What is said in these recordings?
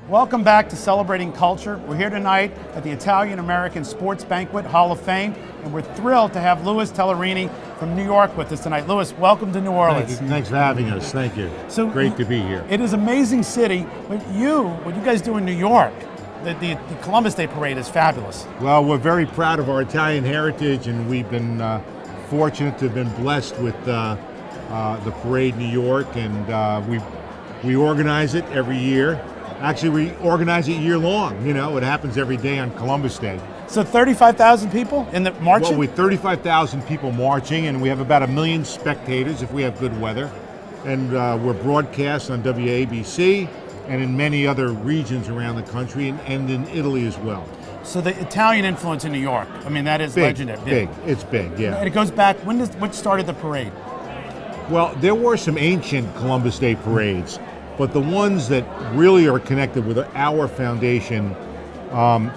Welcome back to Celebrating Culture. We're here tonight at the Italian American Sports Banquet Hall of Fame, and we're thrilled to have Louis Tallarini from New York with us tonight. Louis, welcome to New Orleans. Thanks for having us. Thank you. So great to be here. It is an amazing city. What you guys do in New York, the Columbus Day Parade is fabulous. Well, we're very proud of our Italian heritage, and we've been fortunate to have been blessed with the parade in New York, and we organize it every year. Actually, we organize it year long. You know, it happens every day on Columbus Day. So 35,000 people in the marching? Well, with 35,000 people marching, and we have about 1 million spectators if we have good weather. And we're broadcast on WABC and in many other regions around the country, and in Italy as well. So the Italian influence in New York, I mean, that is legendary. Big. It's big, yeah. And it goes back, what started the parade? Well, there were some ancient Columbus Day parades, but the ones that really are connected with our foundation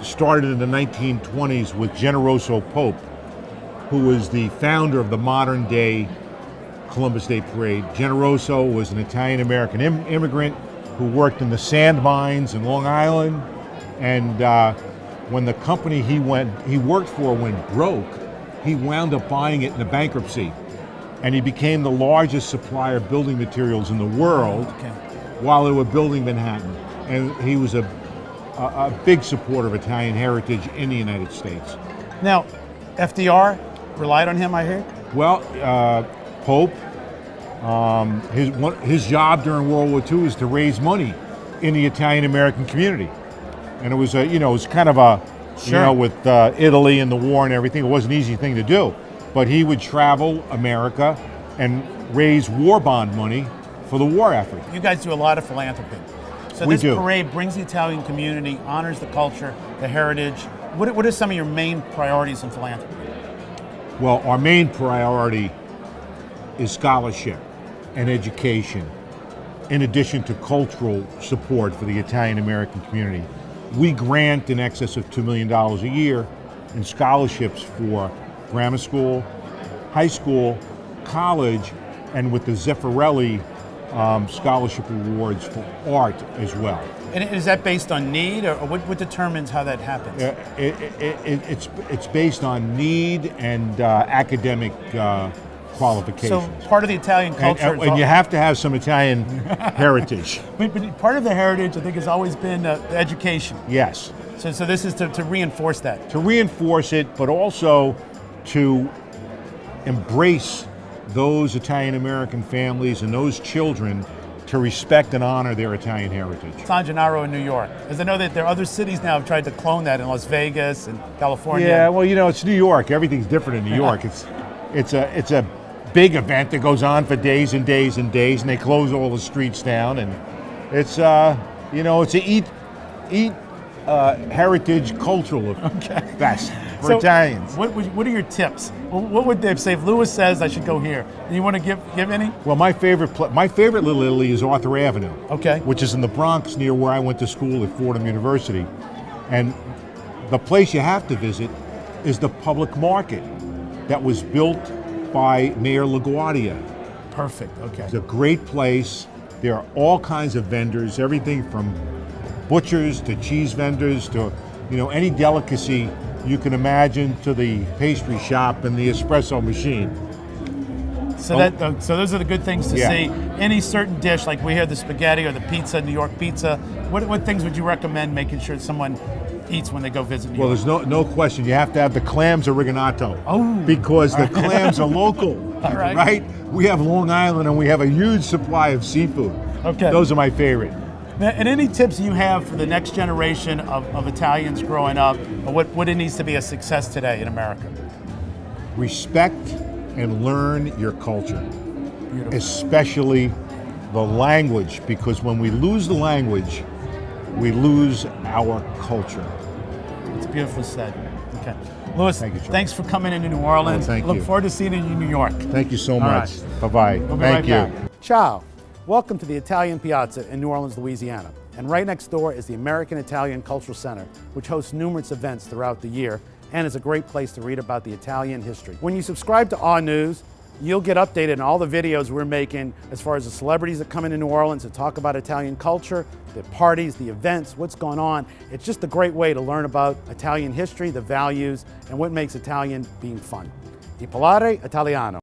started in the 1920s with Generoso Pope, who was the founder of the modern day Columbus Day Parade. Generoso was an Italian-American immigrant who worked in the sand mines in Long Island, and when the company he worked for went broke, he wound up buying it in a bankruptcy, and he became the largest supplier of building materials in the world. Okay. While they were building Manhattan. And he was a big supporter of Italian heritage in the United States. Now, FDR relied on him, I hear? Well, Pope, his job during World War II was to raise money in the Italian-American community. And it was, it was kind of with Italy and the war and everything, it wasn't an easy thing to do. But he would travel America and raise war bond money for the war effort. You guys do a lot of philanthropy. So this parade brings the Italian community, honors the culture, the heritage. What are some of your main priorities in philanthropy? Well, our main priority is scholarship and education, in addition to cultural support for the Italian-American community. We grant in excess of $2 million a year in scholarships for grammar school, high school, college, and with the Zeffirelli scholarship awards for art as well. And is that based on need, or what determines how that happens? It's based on need and academic qualifications. So part of the Italian culture, and you have to have some Italian heritage. But part of the heritage, I think, has always been education. Yes. So this is to reinforce that. To reinforce it, but also to embrace those Italian-American families and those children to respect and honor their Italian heritage. San Gennaro in New York, as I know that there are other cities now have tried to clone that in Las Vegas and California. Yeah, well, it's New York. Everything's different in New York. It's a big event that goes on for days and days and days, and they close all the streets down, and it's it's a eat heritage cultural fest for Italians. What are your tips? What would they say if Louis says I should go here? Do you want to give any? Well, my favorite Little Italy is Arthur Avenue. Okay. Which is in the Bronx near where I went to school at Fordham University. And the place you have to visit is the public market that was built by Mayor LaGuardia. Perfect, okay. It's a great place. There are all kinds of vendors, everything from butchers to cheese vendors to any delicacy you can imagine, to the pastry shop and the espresso machine. So so those are the good things to see. Any certain dish, like we hear the spaghetti or the pizza, New York pizza, what things would you recommend making sure someone eats when they go visit New York? Well, there's no question. You have to have the clams oreganato. Oh. Because the clams are local. All right. Right? We have Long Island and we have a huge supply of seafood. Okay. Those are my favorite. And any tips you have for the next generation of Italians growing up, or what it needs to be a success today in America? Respect and learn your culture. Beautiful. Especially the language, because when we lose the language, we lose our culture. It's beautifully said. Okay. Louis, thank you, thanks for coming into New Orleans. Thank you. you. Look forward to seeing you in New York. Thank you so much. Right. Bye-bye. We'll be Thank right you. Back. Ciao. Welcome to the Italian Piazza in New Orleans, Louisiana. And right next door is the American Italian Cultural Center, which hosts numerous events throughout the year and is a great place to read about the Italian history. When you subscribe to our news, you'll get updated on all the videos we're making as far as the celebrities that come into New Orleans to talk about Italian culture, the parties, the events, what's going on. It's just a great way to learn about Italian history, the values, and what makes Italian being fun. E parlare italiano.